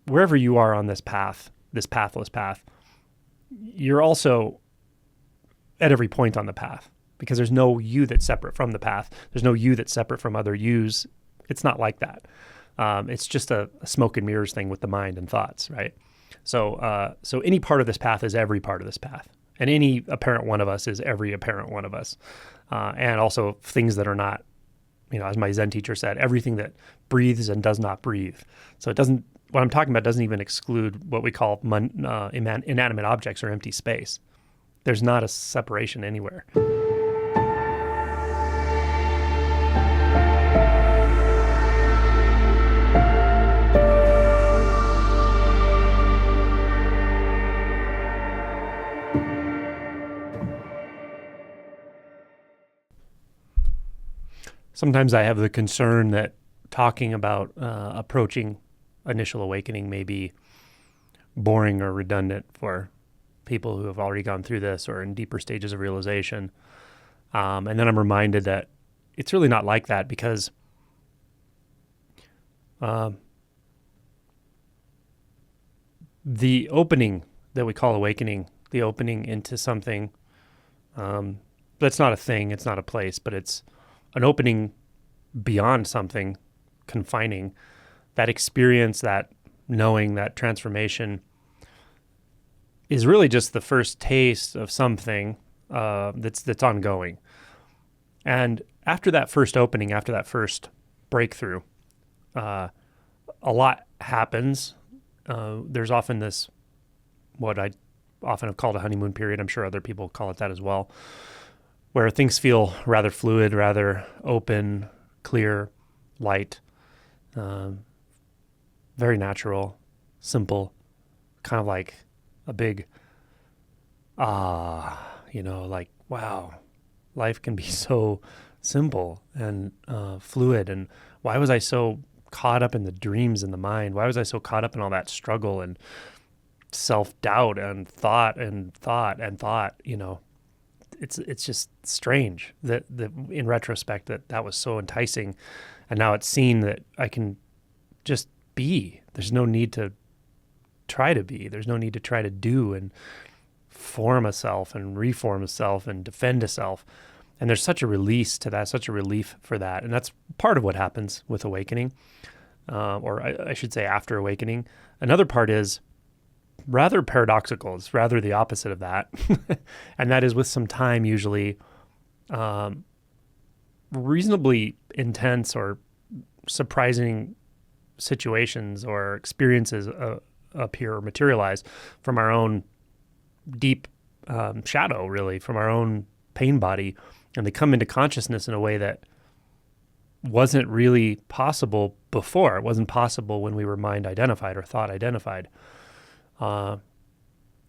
wherever you are on this path, this pathless path, you're also at every point on the path, because there's no you that's separate from the path. There's no you that's separate from other yous. It's not like that. It's just a smoke and mirrors thing with the mind and thoughts, right? So any part of this path is every part of this path. And any apparent one of us is every apparent one of us. And also things that are not, as my Zen teacher said, everything that breathes and does not breathe. So what I'm talking about doesn't even exclude what we call inanimate objects or empty space. There's not a separation anywhere. Sometimes I have the concern that talking about approaching initial awakening may be boring or redundant for people who have already gone through this or in deeper stages of realization. And then I'm reminded that it's really not like that, because the opening that we call awakening, the opening into something that's not a thing, it's not a place, but it's an opening beyond something confining, that experience, that knowing, that transformation is really just the first taste of something that's ongoing. And after that first opening, after that first breakthrough, a lot happens. There's often this, what I often have called a honeymoon period. I'm sure other people call it that as well, where things feel rather fluid, rather open, clear, light, very natural, simple, kind of like a big, like, wow, life can be so simple and fluid. And why was I so caught up in the dreams in the mind? Why was I so caught up in all that struggle and self-doubt and thought? It's just strange that in retrospect that was so enticing, and now it's seen that I can just be. There's no need to try to be. There's no need to try to do and form a self and reform a self and defend a self. And there's such a release to that, such a relief for that. And that's part of what happens with awakening, or I should say after awakening. Another part is rather paradoxical. It's rather the opposite of that. And that is, with some time, usually reasonably intense or surprising situations or experiences appear or materialize from our own deep shadow, really, from our own pain body. And they come into consciousness in a way that wasn't really possible before. It wasn't possible when we were mind identified or thought identified. So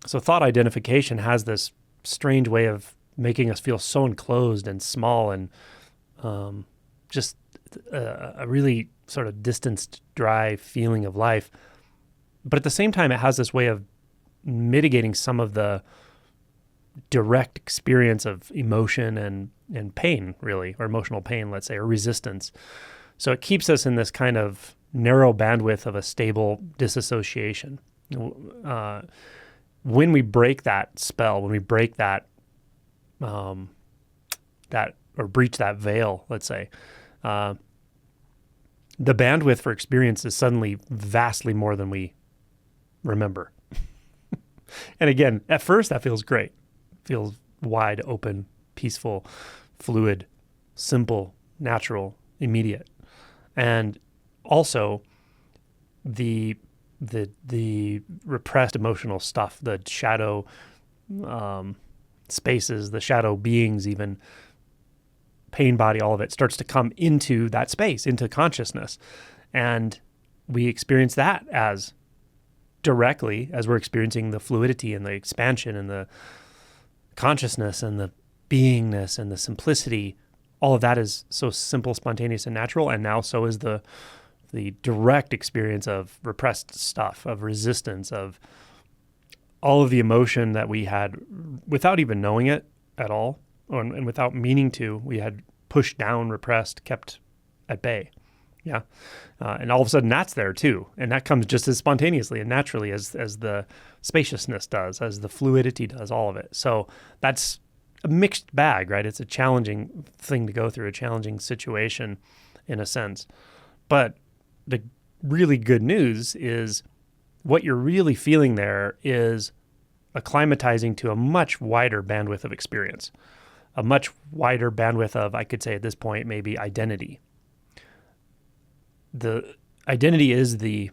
thought identification has this strange way of making us feel so enclosed and small and just a really sort of distanced, dry feeling of life. But at the same time, it has this way of mitigating some of the direct experience of emotion and pain, really, or emotional pain, let's say, or resistance. So it keeps us in this kind of narrow bandwidth of a stable disassociation. When we break that spell, when we break that or breach that veil, let's say, the bandwidth for experience is suddenly vastly more than we remember. And again, at first that feels great. It feels wide open, peaceful, fluid, simple, natural, immediate. And also the repressed emotional stuff, the shadow spaces, the shadow beings, even pain body, all of it starts to come into that space, into consciousness. And we experience that as directly as we're experiencing the fluidity and the expansion and the consciousness and the beingness and the simplicity. All of that is so simple, spontaneous, and natural. And now so is the direct experience of repressed stuff, of resistance, of all of the emotion that we had without even knowing it at all, and without meaning to, we had pushed down, repressed, kept at bay. Yeah. And all of a sudden that's there too. And that comes just as spontaneously and naturally as the spaciousness does, as the fluidity does, all of it. So that's a mixed bag, right? It's a challenging thing to go through, a challenging situation in a sense. But the really good news is what you're really feeling there is acclimatizing to a much wider bandwidth of experience, a much wider bandwidth of, I could say at this point, maybe identity. The identity is the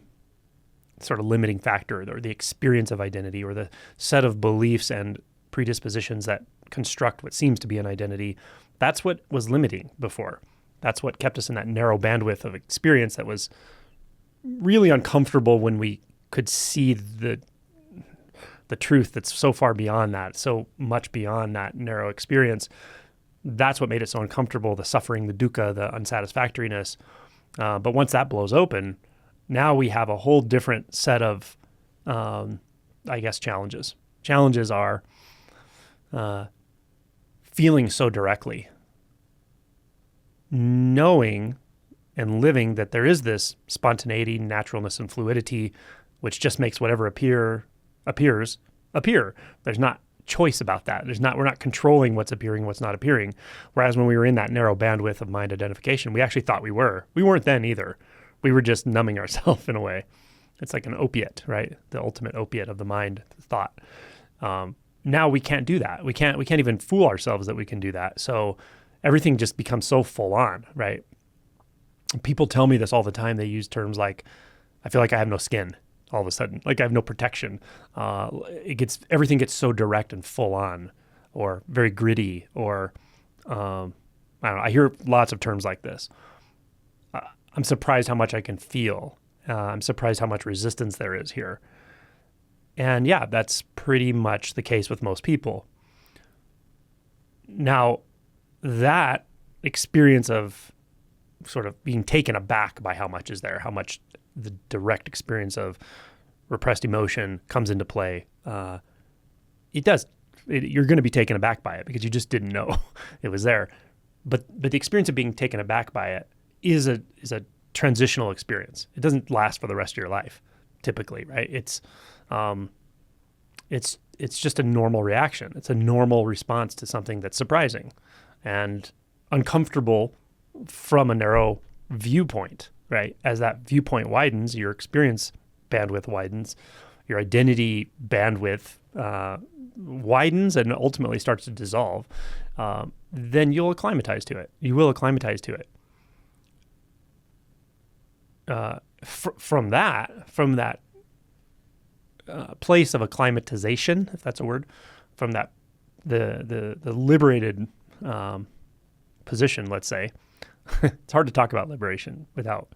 sort of limiting factor, or the experience of identity, or the set of beliefs and predispositions that construct what seems to be an identity. That's what was limiting before. That's what kept us in that narrow bandwidth of experience that was really uncomfortable when we could see the truth that's so far beyond that, so much beyond that narrow experience. That's what made it so uncomfortable, the suffering, the dukkha, the unsatisfactoriness. But once that blows open, now we have a whole different set of, challenges. Challenges are feeling so directly, knowing and living that there is this spontaneity, naturalness, and fluidity, which just makes whatever appears appear. There's not choice about that. We're not controlling what's appearing, what's not appearing. Whereas when we were in that narrow bandwidth of mind identification, we actually thought we were. We weren't then either. We were just numbing ourselves in a way. It's like an opiate, right? The ultimate opiate of the mind, thought. Now we can't do that. We can't even fool ourselves that we can do that. So everything just becomes so full on, right? People tell me this all the time. They use terms like, I feel like I have no skin all of a sudden, like I have no protection. Everything gets so direct and full on, or very gritty, or I don't know. I hear lots of terms like this. I'm surprised how much I can feel. I'm surprised how much resistance there is here. And yeah, that's pretty much the case with most people. Now, that experience of sort of being taken aback by how much is there, how much the direct experience of repressed emotion comes into play. You're going to be taken aback by it because you just didn't know it was there. But the experience of being taken aback by it is a transitional experience. It doesn't last for the rest of your life, typically, right? It's just a normal reaction. It's a normal response to something that's surprising and uncomfortable from a narrow viewpoint, right? As that viewpoint widens, your experience bandwidth widens, your identity bandwidth widens and ultimately starts to dissolve, then you'll acclimatize to it. You will acclimatize to it. From that place of acclimatization, if that's a word, from that the liberated position, let's say. It's hard to talk about liberation without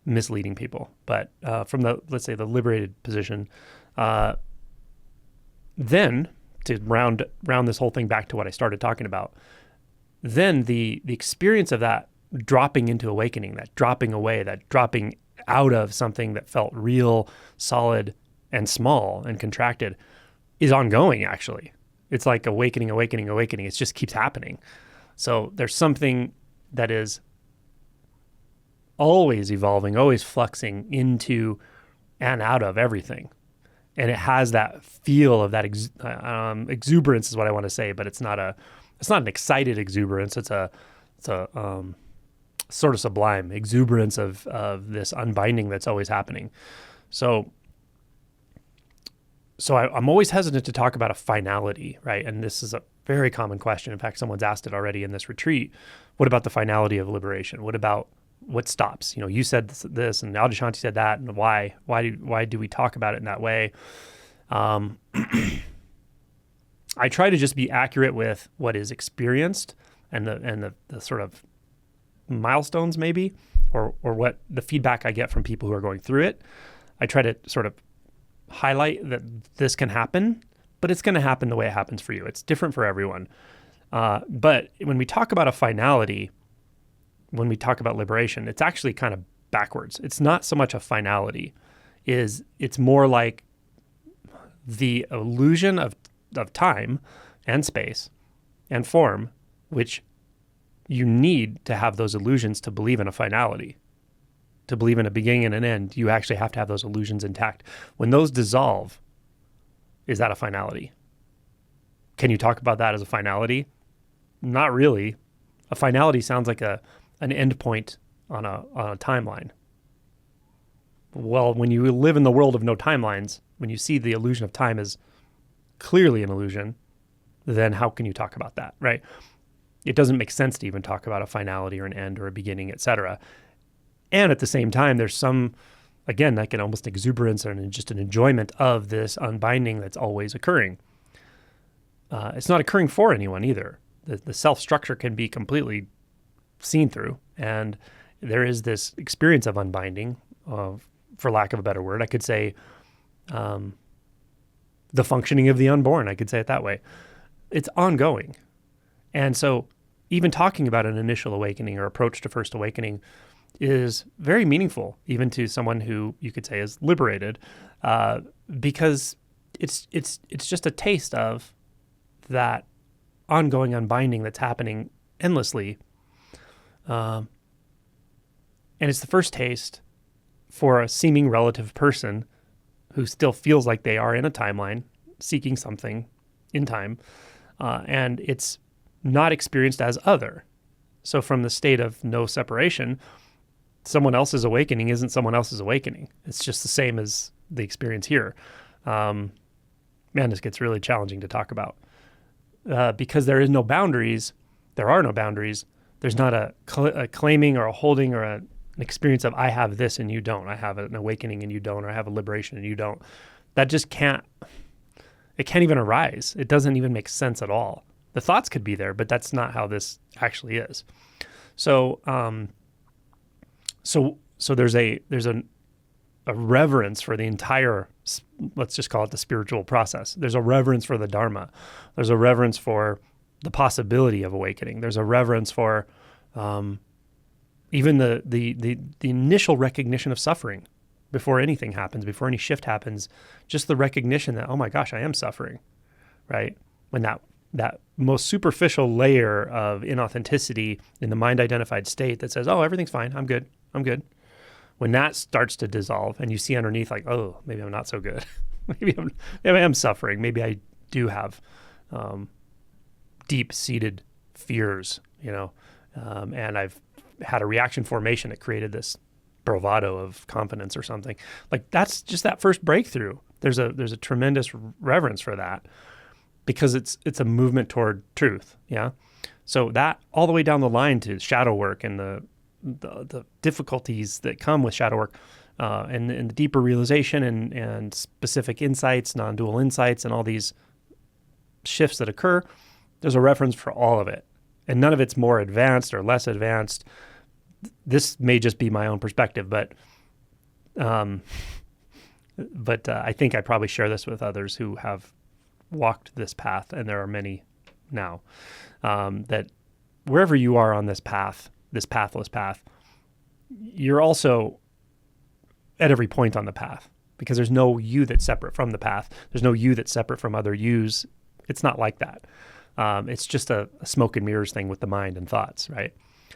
misleading people, but from let's say the liberated position, then to round this whole thing back to what I started talking about, then the experience of that dropping into awakening, that dropping away, that dropping out of something that felt real, solid, and small and contracted is ongoing, actually. It's like awakening. It just keeps happening. So there's something that is always evolving, always fluxing into and out of everything. And it has that feel of that exuberance is what I want to say, but it's not an excited exuberance. It's a sort of sublime exuberance of this unbinding that's always happening. So I'm always hesitant to talk about a finality, right? And this is a very common question. In fact, someone's asked it already in this retreat. What about the finality of liberation? What about what stops? You said this and Adyashanti said that, and why do we talk about it in that way? I try to just be accurate with what is experienced and the sort of milestones maybe, or what the feedback I get from people who are going through it. I try to sort of highlight that this can happen, but it's going to happen the way it happens for you. It's different for everyone. But when we talk about a finality, when we talk about liberation, it's actually kind of backwards. It's not so much a finality. It's more like the illusion of time and space and form, which you need to have those illusions to believe in a finality. to believe in a beginning and an end, you actually have to have those illusions intact. When those dissolve, is that a finality? Can you talk about that as a finality? Not really. A finality sounds like an end point on a timeline. Well, when you live in the world of no timelines, when you see the illusion of time as clearly an illusion, then how can you talk about that, right? It doesn't make sense to even talk about a finality or an end or a beginning, etc. And at the same time, there's some, again, like an almost exuberance and just an enjoyment of this unbinding that's always occurring. It's not occurring for anyone either. The self-structure can be completely seen through, and there is this experience of unbinding, for lack of a better word. I could say the functioning of the unborn. I could say it that way. It's ongoing. And so even talking about an initial awakening or approach to first awakening is very meaningful, even to someone who you could say is liberated, because it's just a taste of that ongoing unbinding that's happening endlessly. And it's the first taste for a seeming relative person who still feels like they are in a timeline, seeking something in time, and it's not experienced as other. So from the state of no separation, someone else's awakening isn't someone else's awakening. It's just the same as the experience here. Man, this gets really challenging to talk about. Because there is no boundaries, there are no boundaries. There's not a claiming or a holding or an experience of I have this and you don't. I have an awakening and you don't, or I have a liberation and you don't. That just can't even arise. It doesn't even make sense at all. The thoughts could be there, but that's not how this actually is. So, so there's a reverence for the entire, let's just call it the spiritual process. There's a reverence for the Dharma. There's a reverence for the possibility of awakening. There's a reverence for even the initial recognition of suffering before anything happens, before any shift happens. Just the recognition that, oh my gosh, I am suffering, right? When that most superficial layer of inauthenticity in the mind-identified state that says, oh, everything's fine, I'm good. When that starts to dissolve and you see underneath like, oh, maybe I'm not so good. maybe I am suffering. Maybe I do have deep-seated fears, and I've had a reaction formation that created this bravado of confidence or something. Like that's just that first breakthrough. There's a tremendous reverence for that because it's a movement toward truth. Yeah. So that all the way down the line to shadow work and the difficulties that come with shadow work, and the deeper realization and specific insights, non-dual insights, and all these shifts that occur, there's a reference for all of it. And none of it's more advanced or less advanced. This may just be my own perspective, but I think I probably share this with others who have walked this path, and there are many now, that wherever you are on this path, this pathless path, you're also at every point on the path, because there's no you that's separate from the path. There's no you that's separate from other yous. It's not like that. It's just a smoke and mirrors thing with the mind and thoughts, right?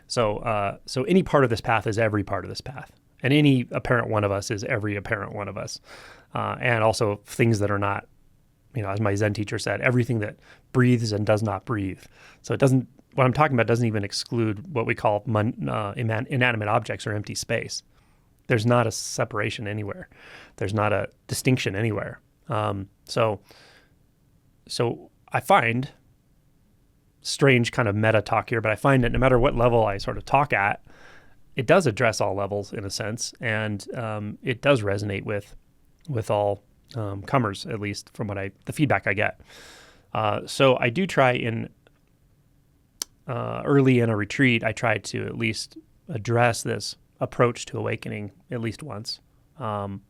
So any part of this path is every part of this path, and any apparent one of us is every apparent one of us, and also things that are not, as my Zen teacher said, everything that breathes and does not breathe. So it doesn't. What I'm talking about doesn't even exclude what we call inanimate objects or empty space. There's not a separation anywhere. There's not a distinction anywhere. So I find, strange kind of meta talk here, but I find that no matter what level I sort of talk at, it does address all levels in a sense, and it does resonate with all comers, at least from the feedback I get. So I do try early in a retreat, I try to at least address this approach to awakening at least once. What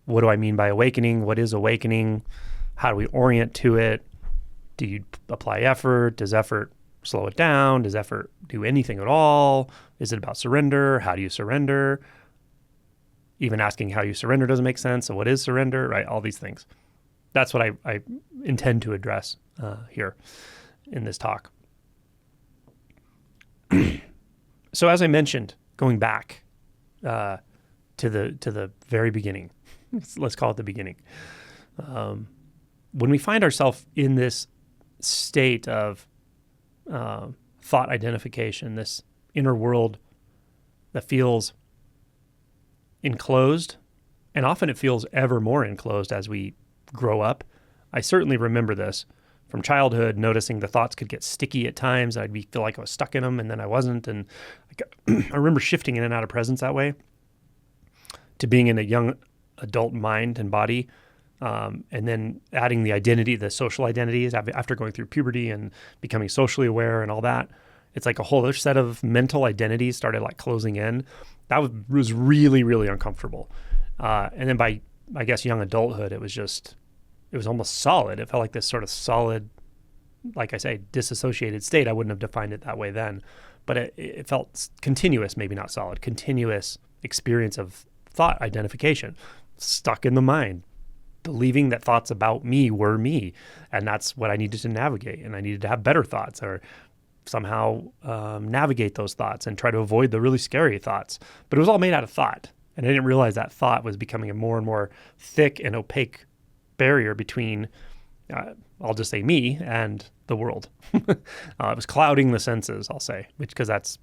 do I mean by awakening? What is awakening? How do we orient to it? Do you apply effort? Does effort slow it down? Does effort do anything at all? Is it about surrender? How do you surrender? Even asking how you surrender doesn't make sense. So what is surrender, right? All these things. That's what I intend to address here in this talk. So as I mentioned, going back to the very beginning. Let's call it the beginning. When we find ourselves in this state of thought identification, this inner world that feels enclosed, and often it feels ever more enclosed as we grow up. I certainly remember this from childhood, noticing the thoughts could get sticky at times. Feel like I was stuck in them, and then I wasn't. And I remember shifting in and out of presence that way to being in a young adult mind and body, and then adding the identity, the social identities after going through puberty and becoming socially aware and all that. It's like a whole other set of mental identities started like closing in. That was really, really uncomfortable. And then by, I guess, young adulthood, it was almost solid. It felt like this sort of solid, like I say, disassociated state. I wouldn't have defined it that way then, but it felt continuous, maybe not solid, continuous experience of thought identification, stuck in the mind, believing that thoughts about me were me. And that's what I needed to navigate. And I needed to have better thoughts or somehow navigate those thoughts and try to avoid the really scary thoughts. But it was all made out of thought. And I didn't realize that thought was becoming a more and more thick and opaque barrier between, I'll just say, me and the world. It was clouding the senses, I'll say, because that's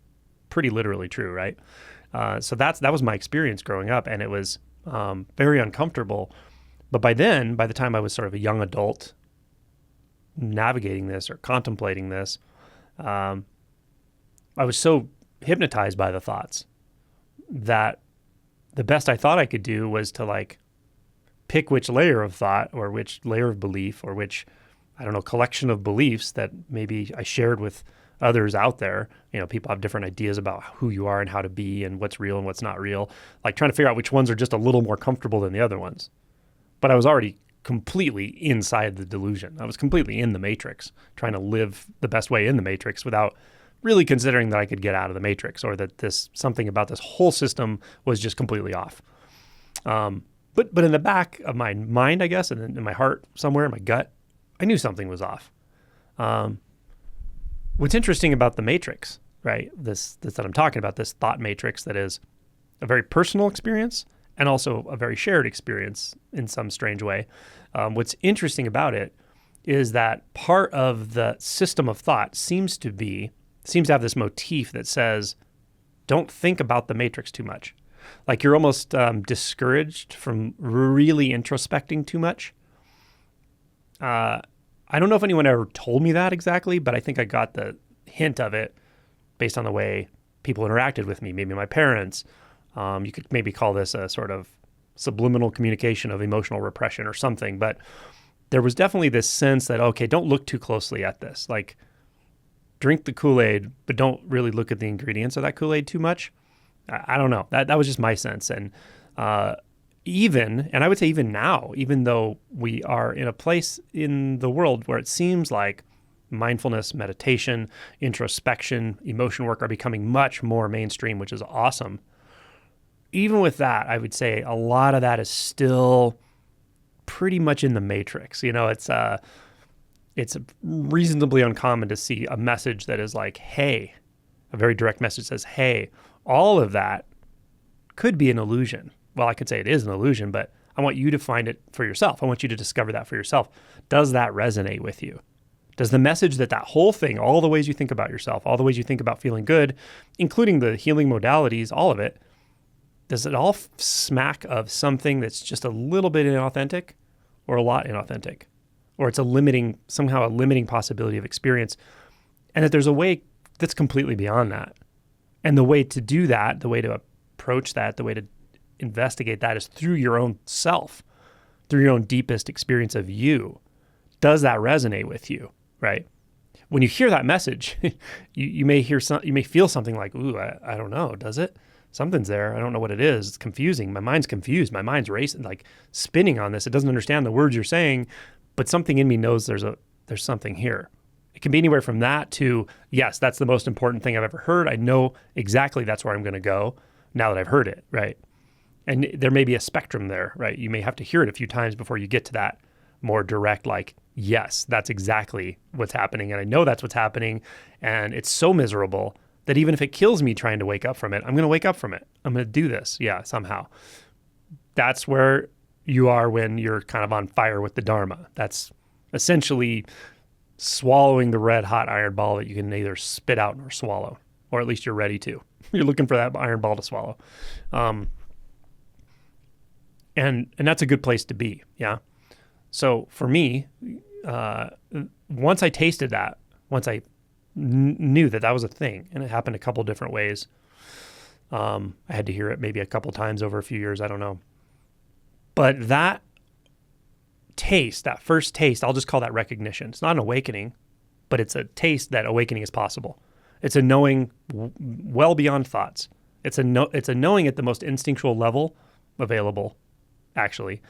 pretty literally true, right? So that was my experience growing up, and it was very uncomfortable. But by the time I was sort of a young adult navigating this or contemplating this, I was so hypnotized by the thoughts that the best I thought I could do was to like pick which layer of thought or which layer of belief or which, I don't know, collection of beliefs that maybe I shared with others out there. You know, people have different ideas about who you are and how to be and what's real and what's not real. Like trying to figure out which ones are just a little more comfortable than the other ones. But I was already completely inside the delusion. I was completely in the matrix, trying to live the best way in the matrix without really considering that I could get out of the matrix or that something about this whole system was just completely off. But in the back of my mind, I guess, and in my heart somewhere, in my gut, I knew something was off. What's interesting about the matrix, right? This that I'm talking about, this thought matrix that is a very personal experience and also a very shared experience in some strange way. What's interesting about it is that part of the system of thought seems to have this motif that says, don't think about the matrix too much. Like you're almost discouraged from really introspecting too much. I don't know if anyone ever told me that exactly, but I think I got the hint of it based on the way people interacted with me, maybe my parents. You could maybe call this a sort of subliminal communication of emotional repression or something, but there was definitely this sense that, okay, don't look too closely at this. Like, drink the Kool-Aid, but don't really look at the ingredients of that Kool-Aid too much. I don't know. That was just my sense. And I would say even now, even though we are in a place in the world where it seems like mindfulness, meditation, introspection, emotion work are becoming much more mainstream, which is awesome. Even with that, I would say a lot of that is still pretty much in the matrix. You know, it's reasonably uncommon to see a message that is like, hey, a very direct message says, hey, all of that could be an illusion. Well, I could say it is an illusion, but I want you to find it for yourself. I want you to discover that for yourself. Does that resonate with you? Does the message that whole thing, all the ways you think about yourself, all the ways you think about feeling good, including the healing modalities, all of it, does it all smack of something that's just a little bit inauthentic or a lot inauthentic? Or it's somehow a limiting possibility of experience, and that there's a way that's completely beyond that. And the way to do that, the way to approach that, the way to investigate that is through your own self, through your own deepest experience of you. Does that resonate with you, right? When you hear that message, you may feel something like, ooh, I don't know, does it? Something's there. I don't know what it is. It's confusing. My mind's confused. My mind's racing, like spinning on this. It doesn't understand the words you're saying, but something in me knows there's something here. It can be anywhere from that to, yes, that's the most important thing I've ever heard. I know exactly that's where I'm going to go now that I've heard it, right? And there may be a spectrum there, right? You may have to hear it a few times before you get to that more direct, like, yes, that's exactly what's happening. And I know that's what's happening. And it's so miserable that even if it kills me trying to wake up from it, I'm going to wake up from it. I'm going to do this. Yeah, somehow. That's where you are when you're kind of on fire with the Dharma. That's essentially swallowing the red hot iron ball that you can neither spit out nor swallow, or at least you're ready to. You're looking for that iron ball to swallow. And that's a good place to be. Yeah. So for me, once I tasted that, once I knew that was a thing, and it happened a couple different ways. I had to hear it maybe a couple times over a few years. I don't know. But that taste, that first taste, I'll just call that recognition. It's not an awakening, but it's a taste that awakening is possible. It's a knowing well beyond thoughts. It's a knowing at the most instinctual level available, actually,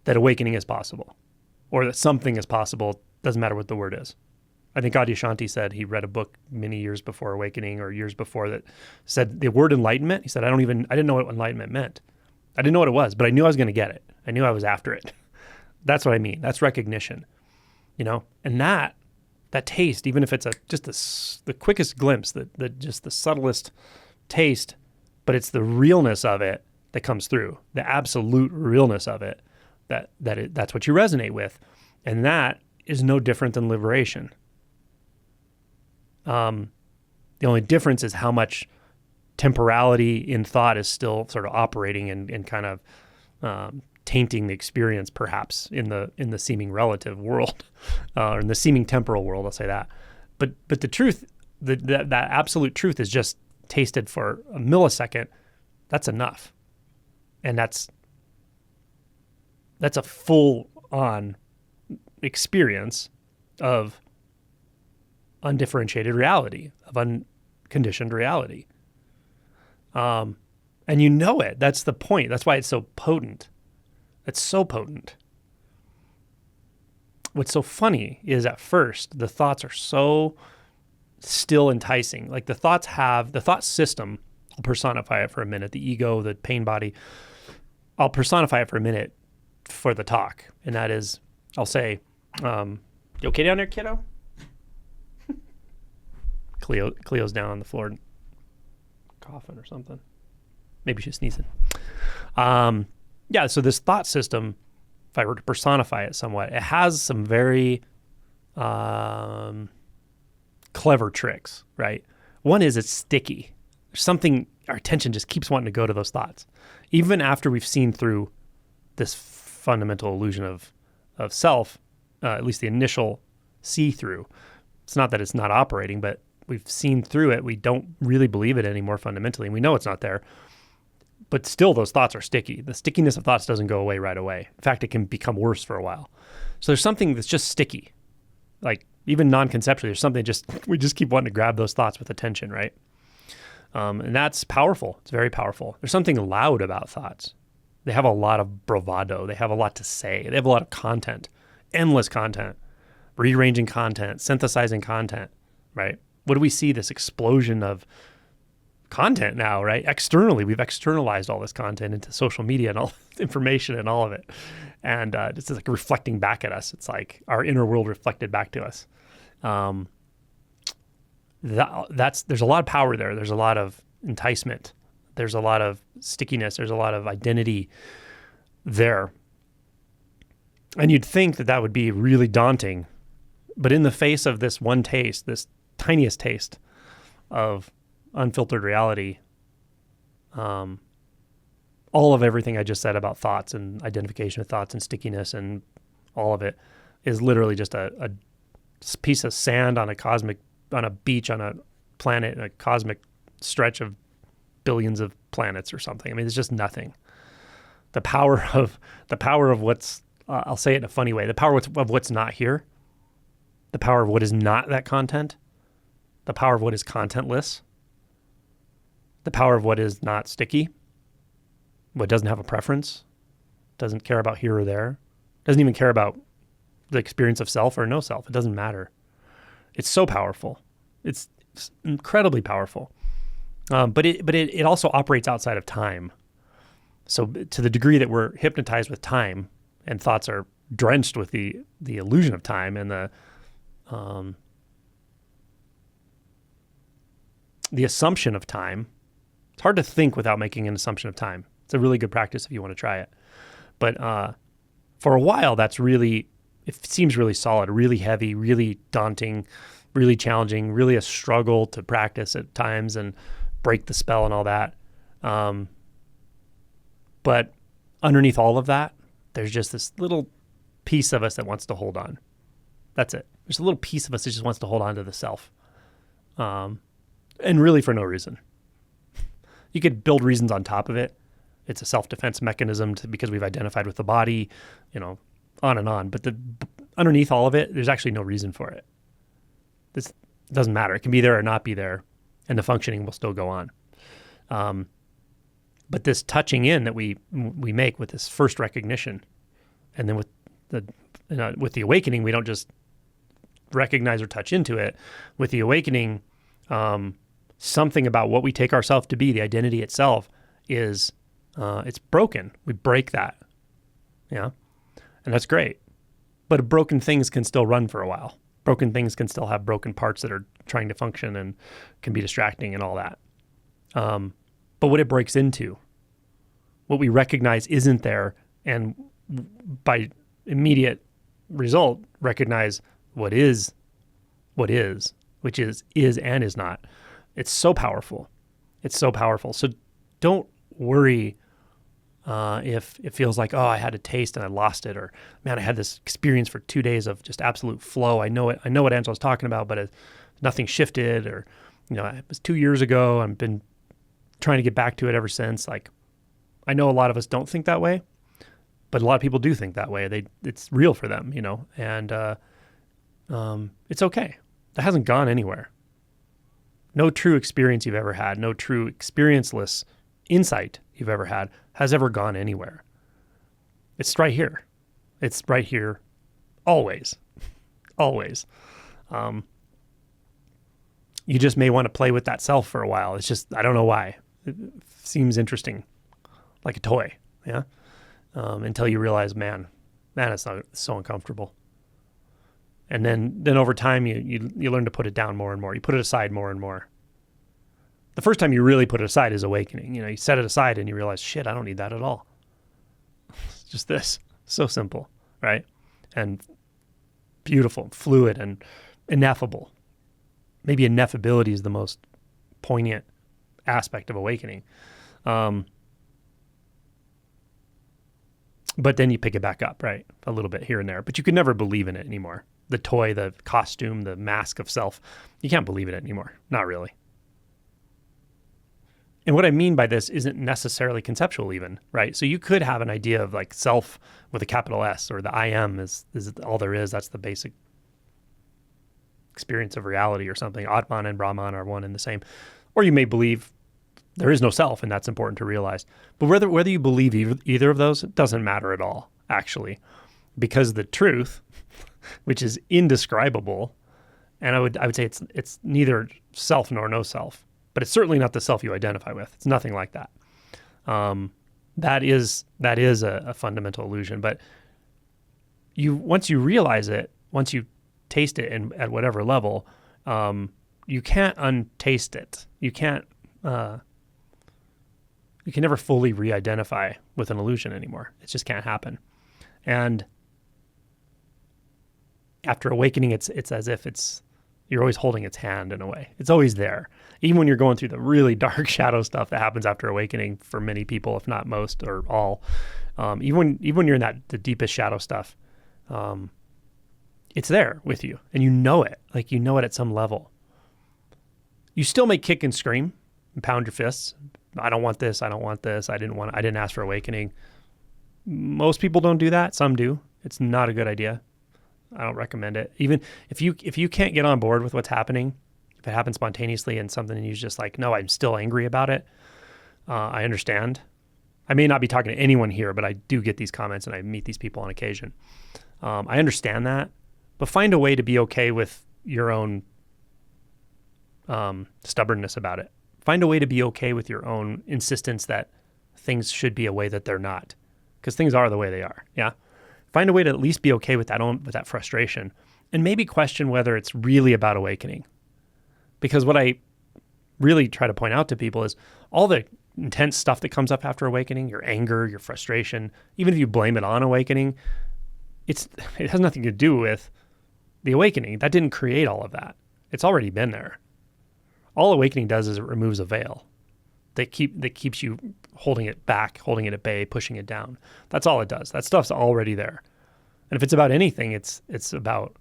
that awakening is possible, or that something is possible. Doesn't matter what the word is. I think Adyashanti said he read a book many years before awakening, or years before, that said the word enlightenment. He said, I didn't know what enlightenment meant. I didn't know what it was, but I knew I was going to get it. I knew I was after it. That's what I mean. That's recognition, and that taste, even if it's the quickest glimpse, just the subtlest taste, but it's the realness of it that comes through, the absolute realness of it, that's what you resonate with. And that is no different than liberation. The only difference is how much temporality in thought is still sort of operating and kind of tainting the experience, perhaps in the seeming relative world, or in the seeming temporal world. I'll say that. But the truth, that absolute truth, is just tasted for a millisecond. That's enough, and that's a full-on experience of undifferentiated reality, of unconditioned reality. And you know it. That's the point. That's why it's so potent. It's so potent. What's so funny is, at first, the thoughts are so still enticing. Like the thought system, I'll personify it for a minute, the ego, the pain body, I'll personify it for a minute for the talk. And that is, I'll say, you okay down there, kiddo? Cleo's down on the floor coughing or something. Maybe she's sneezing. So this thought system, if I were to personify it somewhat, it has some very clever tricks, right? One is it's sticky. There's something, our attention just keeps wanting to go to those thoughts. Even after we've seen through this fundamental illusion of self, at least the initial see-through. It's not that it's not operating, but we've seen through it. We don't really believe it anymore fundamentally, and we know it's not there. But still, those thoughts are sticky. The stickiness of thoughts doesn't go away right away. In fact, it can become worse for a while. So there's something that's just sticky. Like, even non-conceptually, there's something we just keep wanting to grab those thoughts with attention, right? And that's powerful. It's very powerful. There's something loud about thoughts. They have a lot of bravado. They have a lot to say. They have a lot of content, endless content, rearranging content, synthesizing content, right? What do we see? This explosion of content now, right? Externally, we've externalized all this content into social media and all information and all of it. And it's like reflecting back at us. It's like our inner world reflected back to us. There's a lot of power there. There's a lot of enticement. There's a lot of stickiness. There's a lot of identity there. And you'd think that would be really daunting. But in the face of this one taste, this tiniest taste of unfiltered reality, all of everything I just said about thoughts and identification with thoughts and stickiness and all of it is literally just a piece of sand on a beach, on a planet, a cosmic stretch of billions of planets or something. I mean, it's just nothing. The power of what's, I'll say it in a funny way, the power of what's not here, the power of what is not that content, the power of what is contentless, the power of what is not sticky, what doesn't have a preference, doesn't care about here or there, doesn't even care about the experience of self or no self. It doesn't matter. It's so powerful. It's incredibly powerful. But it also operates outside of time. So to the degree that we're hypnotized with time and thoughts are drenched with the illusion of time and the assumption of time. It's hard to think without making an assumption of time. It's a really good practice if you want to try it. But for a while, it seems really solid, really heavy, really daunting, really challenging, really a struggle to practice at times and break the spell and all that. But underneath all of that, there's just this little piece of us that wants to hold on. That's it. There's a little piece of us that just wants to hold on to the self. And really for no reason. You could build reasons on top of it. It's a self-defense mechanism because we've identified with the body, on and on. But underneath all of it, there's actually no reason for it. This doesn't matter. It can be there or not be there, and the functioning will still go on. But this touching in that we make with this first recognition, and then with the awakening, we don't just recognize or touch into it. With the awakening, something about what we take ourselves to be, the identity itself, is it's broken. We break that, and that's great. But broken things can still run for a while. Broken things can still have broken parts that are trying to function and can be distracting and all that. But what it breaks into, what we recognize isn't there, and by immediate result, recognize what is, which is and is not. It's so powerful. It's so powerful. So don't worry if it feels like, I had a taste and I lost it, or man, I had this experience for 2 days of just absolute flow. I know what Angela's talking about, but nothing shifted, or it was 2 years ago. I've been trying to get back to it ever since. Like, I know a lot of us don't think that way, but a lot of people do think that way. It's real for them, and it's okay. That hasn't gone anywhere. No true experience you've ever had, no true experienceless insight you've ever had has ever gone anywhere. It's right here. It's right here always. Always. You just may want to play with that self for a while. It's just, I don't know why. It seems interesting, like a toy, until you realize, man, it's so uncomfortable. And then over time, you learn to put it down more and more. You put it aside more and more. The first time you really put it aside is awakening. You set it aside and you realize, shit, I don't need that at all. It's just this. So simple, right? And beautiful, fluid, and ineffable. Maybe ineffability is the most poignant aspect of awakening. But then you pick it back up, right? A little bit here and there. But you could never believe in it anymore. The toy, the costume, the mask of self, you can't believe in it anymore. Not really. And what I mean by this isn't necessarily conceptual even, right? So you could have an idea of like self with a capital S, or the I am is all there is. That's the basic experience of reality or something. Atman and Brahman are one and the same. Or you may believe there is no self, and that's important to realize. But whether you believe either of those, it doesn't matter at all, actually. Because the truth, which is indescribable, and I would say it's neither self nor no self, but it's certainly not the self you identify with. It's nothing like that. That is a fundamental illusion. But once you realize it, once you taste it, and at whatever level, you can't untaste it. You can never fully re-identify with an illusion anymore. It just can't happen. And after awakening, it's as if you're always holding its hand in a way. It's always there. Even when you're going through the really dark shadow stuff that happens after awakening for many people, if not most or all, even when you're in the deepest shadow stuff, it's there with you, and you know it. Like, you know it at some level. You still may kick and scream and pound your fists. I don't want this. I don't want this. I didn't ask for awakening. Most people don't do that. Some do. It's not a good idea. I don't recommend it. Even if you can't get on board with what's happening, if it happens spontaneously and something and you're just like, no, I'm still angry about it. I understand. I may not be talking to anyone here, but I do get these comments and I meet these people on occasion. I understand that, but find a way to be okay with your own stubbornness about it. Find a way to be okay with your own insistence that things should be a way that they're not, because things are the way they are. Yeah. Find a way to at least be okay with that frustration, and maybe question whether it's really about awakening. Because what I really try to point out to people is all the intense stuff that comes up after awakening, your anger, your frustration, even if you blame it on awakening, it has nothing to do with the awakening. That didn't create all of that. It's already been there. All awakening does is it removes a veil that keeps you holding it back, holding it at bay, pushing it down. That's all it does. That stuff's already there. And if it's about anything, it's about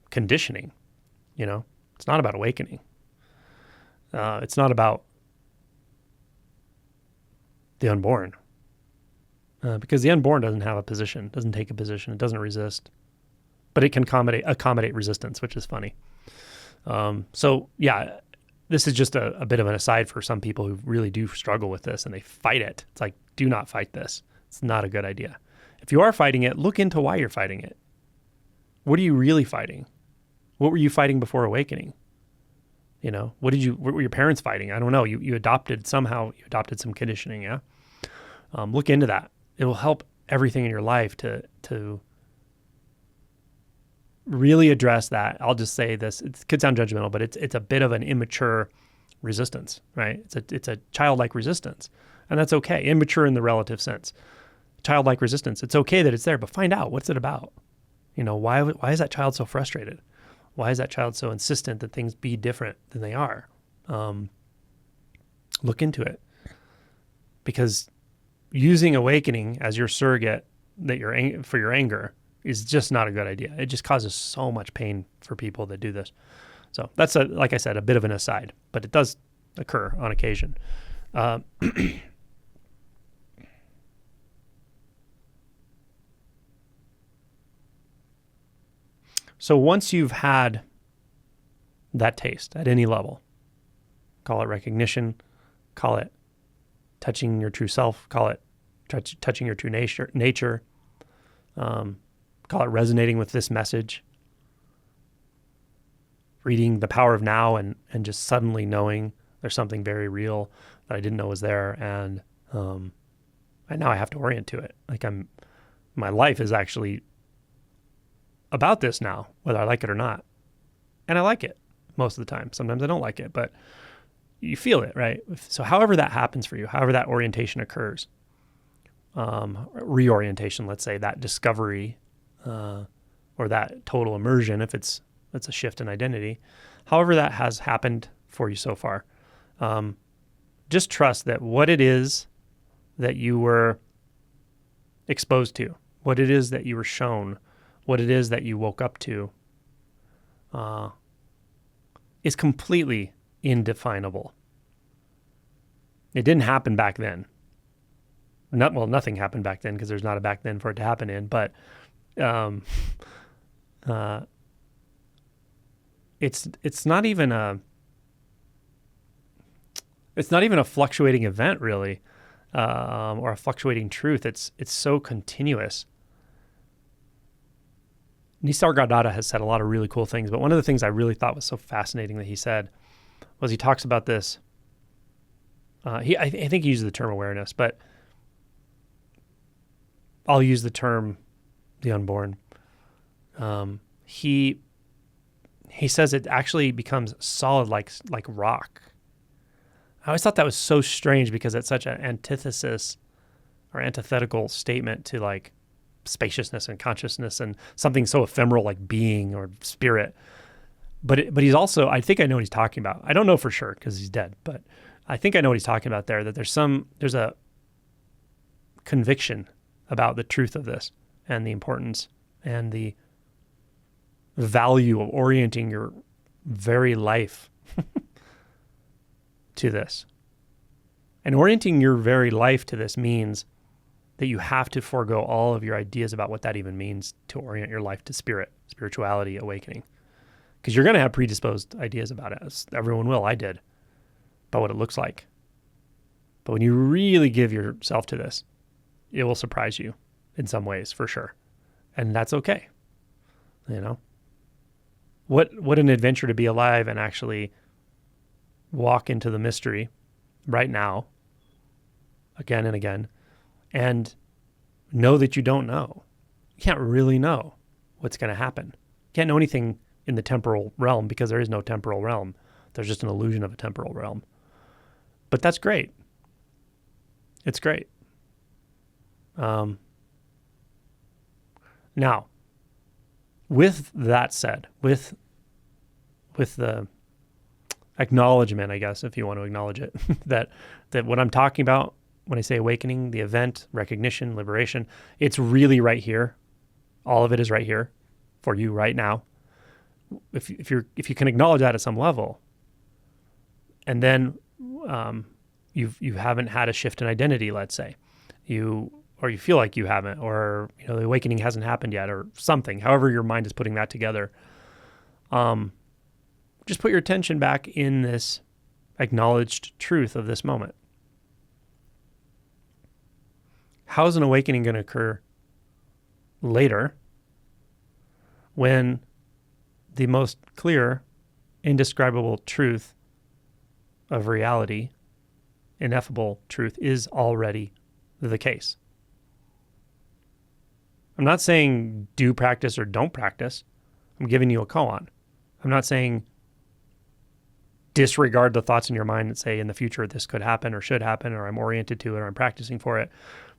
conditioning. It's not about awakening. It's not about the unborn, because the unborn doesn't have a position, doesn't take a position, it doesn't resist, but it can accommodate resistance, which is funny. So yeah, this is just a bit of an aside for some people who really do struggle with this and they fight it. It's like, do not fight this. It's not a good idea. If you are fighting it, look into why you're fighting it. What are you really fighting? What were you fighting before awakening? What were your parents fighting? I don't know. You adopted some conditioning. Yeah. Look into that. It will help everything in your life to really address that. I'll just say this. It could sound judgmental, but it's a bit of an immature resistance, right? It's a childlike resistance, and that's okay. Immature in the relative sense. Childlike resistance. It's okay that it's there, but find out what's it about. Why is that child so frustrated? Why is that child so insistent that things be different than they are? Look into it, because using awakening as your surrogate for your anger is just not a good idea. It just causes so much pain for people that do this. So that's like I said, a bit of an aside, but it does occur on occasion. So once you've had that taste at any level, call it recognition, call it touching your true self, call it touching your true nature, call it resonating with this message, reading The Power of Now and just suddenly knowing there's something very real that I didn't know was there, and now I have to orient to it. Like my life is actually about this now, whether I like it or not. And I like it most of the time. Sometimes I don't like it, but you feel it, right? So however that happens for you, however that orientation occurs, reorientation, let's say, that discovery, or that total immersion, if it's a shift in identity, however that has happened for you so far, just trust that what it is that you were exposed to, what it is that you were shown, what it is that you woke up to, is completely indefinable. It didn't happen back then. Nothing happened back then because there's not a back then for it to happen in, but it's not even a fluctuating event really, or a fluctuating truth. It's so continuous. Nisargadatta has said a lot of really cool things, but one of the things I really thought was so fascinating that he said was he talks about this. I think he uses the term awareness, but I'll use the term the unborn. He says it actually becomes solid like rock. I always thought that was so strange because it's such an antithesis or antithetical statement to like spaciousness and consciousness and something so ephemeral like being or spirit. But he's also, I think I know what he's talking about. I don't know for sure because he's dead, but I think I know what he's talking about there, that there's a conviction about the truth of this and the importance and the value of orienting your very life to this. And orienting your very life to this means that you have to forego all of your ideas about what that even means to orient your life to spirituality, awakening. Because you're going to have predisposed ideas about it. Everyone will. I did. About what it looks like. But when you really give yourself to this, it will surprise you in some ways, for sure. And that's okay. What an adventure to be alive and actually walk into the mystery right now, again and again, and know that you don't know. You can't really know what's going to happen. You can't know anything in the temporal realm because there is no temporal realm. There's just an illusion of a temporal realm. But that's great. It's great. Now, with that said, with the acknowledgement, I guess, if you want to acknowledge it, that what I'm talking about when I say awakening, the event, recognition, liberation, it's really right here. All of it is right here for you right now. If you can acknowledge that at some level, and then you haven't had a shift in identity, let's say, you feel like you haven't, or the awakening hasn't happened yet, or something. However, your mind is putting that together. Just put your attention back in this acknowledged truth of this moment. How is an awakening going to occur later when the most clear, indescribable truth of reality, ineffable truth, is already the case? I'm not saying do practice or don't practice. I'm giving you a koan. I'm not saying disregard the thoughts in your mind that say in the future this could happen or should happen, or I'm oriented to it, or I'm practicing for it.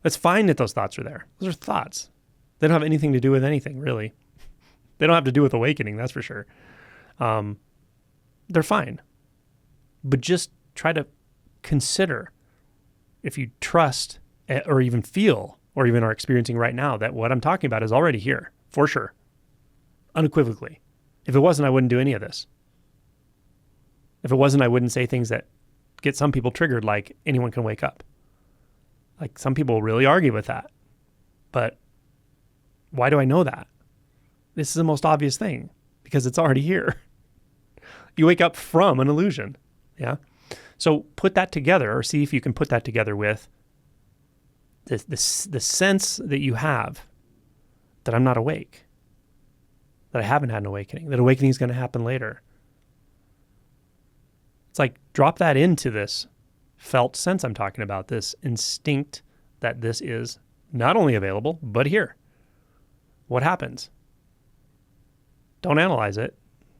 It's fine that those thoughts are there. Those are thoughts. They don't have anything to do with anything, really. They don't have to do with awakening, that's for sure. They're fine. But just try to consider, if you trust or even feel or even are experiencing right now, that what I'm talking about is already here, for sure, unequivocally. If it wasn't, I wouldn't do any of this. If it wasn't, I wouldn't say things that get some people triggered, like anyone can wake up. Like, some people really argue with that. But why do I know that? This is the most obvious thing, because it's already here. You wake up from an illusion. Yeah. So put that together, or see if you can put that together with the sense that you have that I'm not awake, that I haven't had an awakening, that awakening is going to happen later. It's like, drop that into this felt sense I'm talking about, this instinct that this is not only available, but here. What happens? Don't analyze it.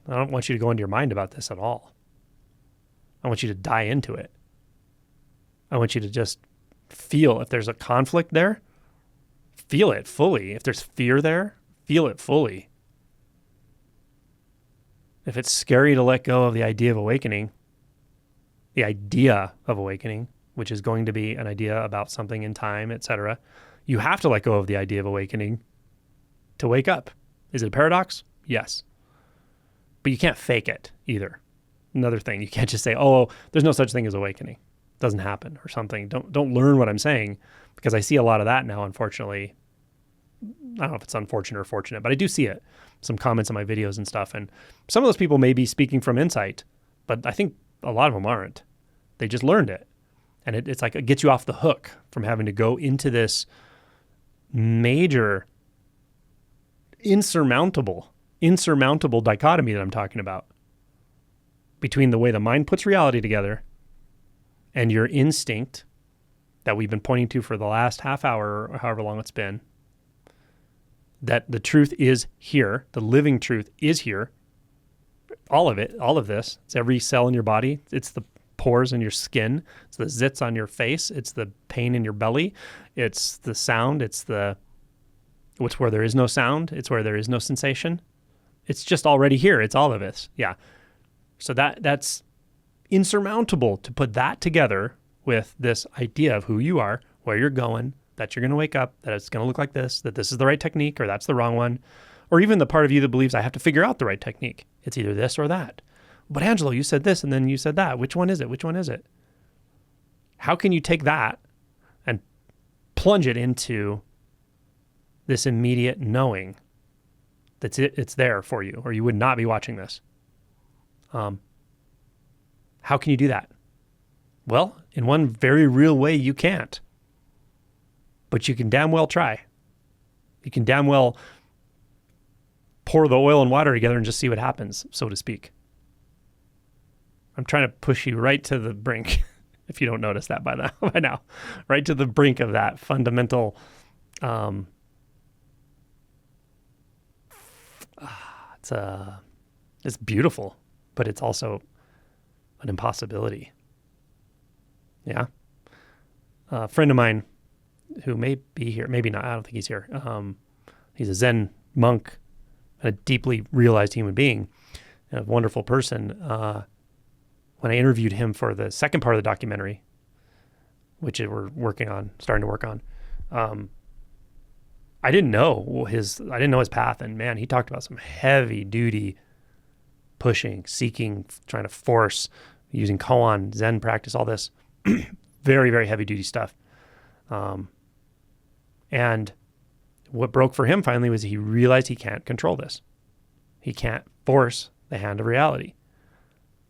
I don't want you to go into your mind about this at all. I want you to die into it. I want you to just feel if there's a conflict there, feel it fully. If there's fear there, feel it fully. If it's scary to let go of the idea of awakening, which is going to be an idea about something in time, etc., you have to let go of the idea of awakening to wake up. Is it a paradox? Yes. But you can't fake it either. Another thing, you can't just say, oh, there's no such thing as awakening. It doesn't happen or something. Don't learn what I'm saying, because I see a lot of that now, unfortunately. I don't know if it's unfortunate or fortunate, but I do see it. Some comments on my videos and stuff. And some of those people may be speaking from insight, but I think a lot of them aren't. They just learned it. And it's like, it gets you off the hook from having to go into this major insurmountable dichotomy that I'm talking about between the way the mind puts reality together and your instinct that we've been pointing to for the last half hour or however long it's been, that the truth is here, the living truth is here, all of it, all of this. It's every cell in your body. It's the pores in your skin. It's the zits on your face. It's the pain in your belly. It's the sound. It's where there is no sound. It's where there is no sensation. It's just already here. It's all of us. Yeah. So that's insurmountable to put that together with this idea of who you are, where you're going, that you're going to wake up, that it's going to look like this, that this is the right technique or that's the wrong one, or even the part of you that believes I have to figure out the right technique. It's either this or that. But Angelo, you said this and then you said that. Which one is it? Which one is it? How can you take that and plunge it into this immediate knowing that it's there for you, or you would not be watching this? How can you do that? Well, in one very real way, you can't. But you can damn well try. You can damn well pour the oil and water together and just see what happens, so to speak. I'm trying to push you right to the brink, if you don't notice that by now, right to the brink of that fundamental, it's beautiful, but it's also an impossibility. Yeah. A friend of mine who may be here, maybe not, I don't think he's here. He's a Zen monk, a deeply realized human being, and a wonderful person. When I interviewed him for the second part of the documentary, which we're starting to work on, I didn't know his path. And man, he talked about some heavy duty pushing, seeking, trying to force, using koan, Zen practice, all this very, very heavy duty stuff. And what broke for him finally was he realized he can't control this. He can't force the hand of reality.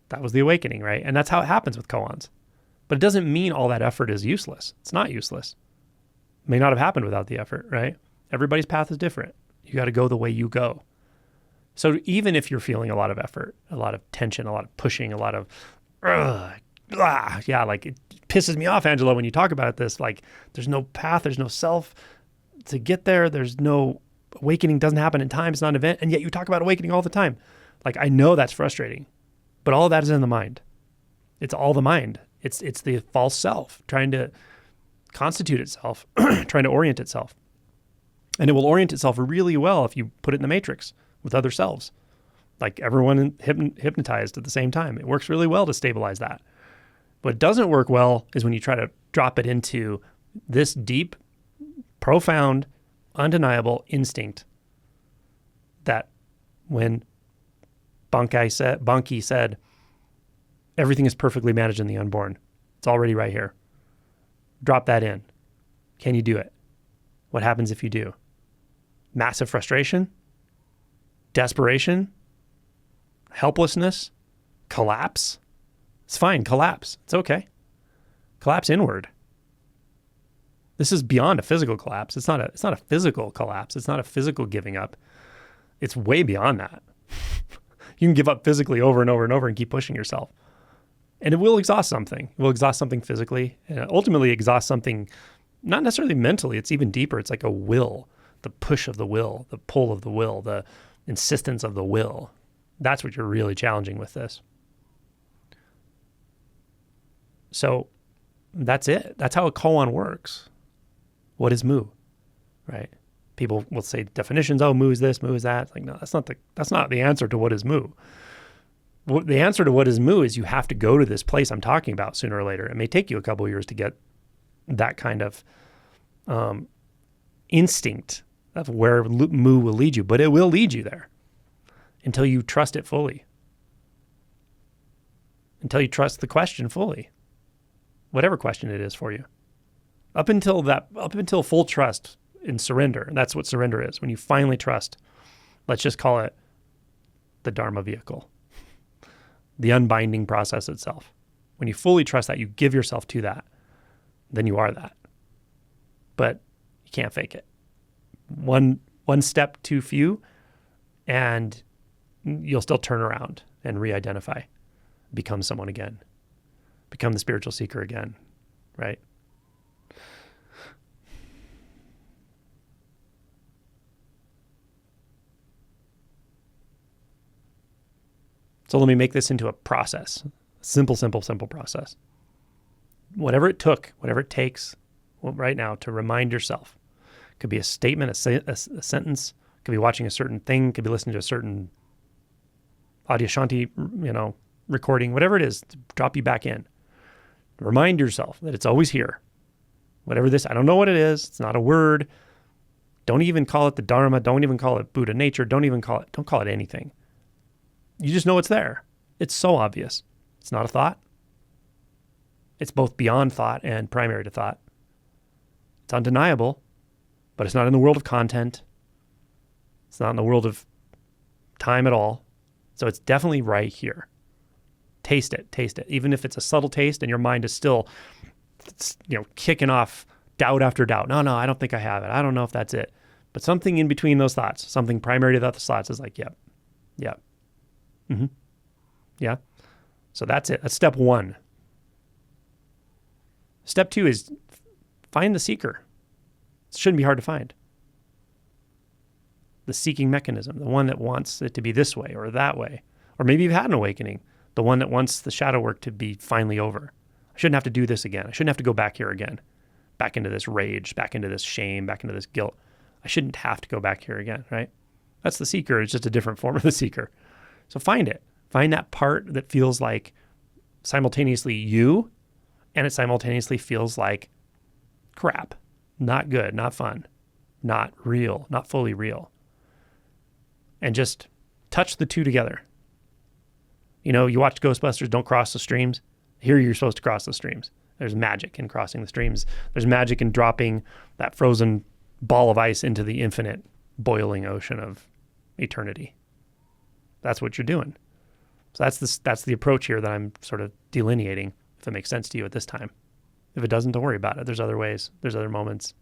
That was the awakening, right? And that's how it happens with koans. But it doesn't mean all that effort is useless. It's not useless. It may not have happened without the effort, right? Everybody's path is different. You got to go the way you go. So even if you're feeling a lot of effort, a lot of tension, a lot of pushing, a lot of, like it pisses me off, Angela, when you talk about this, like there's no path, there's no self to get there. There's no awakening, doesn't happen in time. It's not an event. And yet you talk about awakening all the time. Like, I know that's frustrating, but all of that is in the mind. It's all the mind. It's the false self trying to constitute itself, trying to orient itself. And it will orient itself really well if you put it in the matrix with other selves, like everyone hypnotized at the same time. It works really well to stabilize that. What doesn't work well is when you try to drop it into this deep, profound, undeniable instinct that when Bunky said, everything is perfectly managed in the unborn. It's already right here. Drop that in. Can you do it? What happens if you do? Massive frustration, desperation, helplessness, collapse. It's fine. Collapse. It's okay. Collapse inward. This is beyond a physical collapse. It's not a physical collapse. It's not a physical giving up. It's way beyond that. You can give up physically over and over and over and keep pushing yourself. And it will exhaust something. It will exhaust something physically, and ultimately exhaust something, not necessarily mentally. It's even deeper. It's like a will, the push of the will, the pull of the will, the insistence of the will. That's what you're really challenging with this. So that's it. That's how a koan works. What is mu, right? People will say definitions. Oh, mu is this, mu is that. It's like, no, that's not the answer to what is mu. The answer to what is mu is you have to go to this place I'm talking about sooner or later. It may take you a couple of years to get that kind of instinct of where mu will lead you, but it will lead you there until you trust it fully, until you trust the question fully, whatever question it is for you. Up until full trust in surrender. That's what surrender is. When you finally trust, let's just call it the Dharma vehicle, the unbinding process itself. When you fully trust that, you give yourself to that, then you are that. But you can't fake it. One step too few, and you'll still turn around and re-identify, become someone again, become the spiritual seeker again, right? So let me make this into a process, a simple process. Whatever it took, whatever it takes right now to remind yourself. It could be a statement, a sentence. It could be watching a certain thing. It could be listening to a certain audio shanti, recording, whatever it is, to drop you back in. Remind yourself that it's always here. Whatever this, I don't know what it is. It's not a word. Don't even call it the Dharma. Don't even call it Buddha nature. Don't call it anything. You just know it's there. It's so obvious. It's not a thought. It's both beyond thought and primary to thought. It's undeniable, but it's not in the world of content. It's not in the world of time at all. So it's definitely right here. Taste it. Even if it's a subtle taste and your mind is still, kicking off doubt after doubt. No, I don't think I have it. I don't know if that's it. But something in between those thoughts, something primary to those thoughts is like, yep. Mm-hmm. Yeah. So that's it. That's step one. Step two is find the seeker. It shouldn't be hard to find. The seeking mechanism, the one that wants it to be this way or that way. Or maybe you've had an awakening, the one that wants the shadow work to be finally over. I shouldn't have to do this again. I shouldn't have to go back here again, back into this rage, back into this shame, back into this guilt. I shouldn't have to go back here again, right? That's the seeker. It's just a different form of the seeker. So find it. Find that part that feels like simultaneously you, and it simultaneously feels like crap, not good, not fun, not real, not fully real. And just touch the two together. You know, you watch Ghostbusters, don't cross the streams. Here you're supposed to cross the streams. There's magic in crossing the streams. There's magic in dropping that frozen ball of ice into the infinite boiling ocean of eternity. That's what you're doing. So that's the approach here that I'm sort of delineating, if it makes sense to you at this time. If it doesn't, don't worry about it. There's other ways. There's other moments.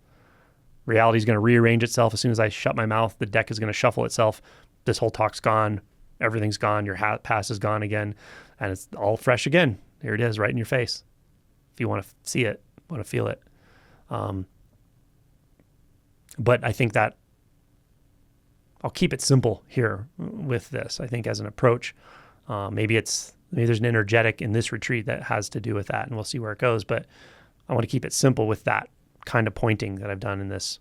Reality is going to rearrange itself. As soon as I shut my mouth, the deck is going to shuffle itself. This whole talk's gone. Everything's gone. Your past is gone again. And it's all fresh again. Here it is, right in your face. If you want to see it, want to feel it. But I think that I'll keep it simple here with this. I think as an approach, maybe there's an energetic in this retreat that has to do with that, and we'll see where it goes. But I want to keep it simple with that kind of pointing that I've done in this.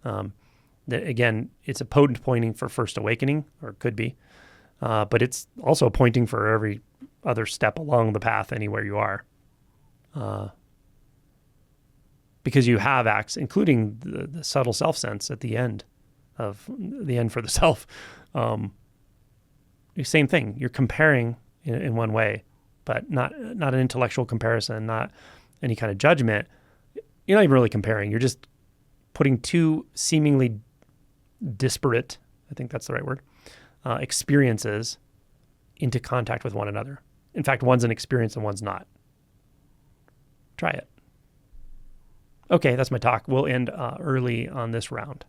That again, it's a potent pointing for first awakening, or it could be, but it's also pointing for every other step along the path anywhere you are. Because you have acts, including the subtle self-sense at the end of the end for the self. Same thing. You're comparing in one way, but not an intellectual comparison, not any kind of judgment. You're not even really comparing. You're just putting two seemingly disparate, I think that's the right word, experiences into contact with one another. In fact, one's an experience and one's not. Try it. Okay, that's my talk. We'll end early on this round.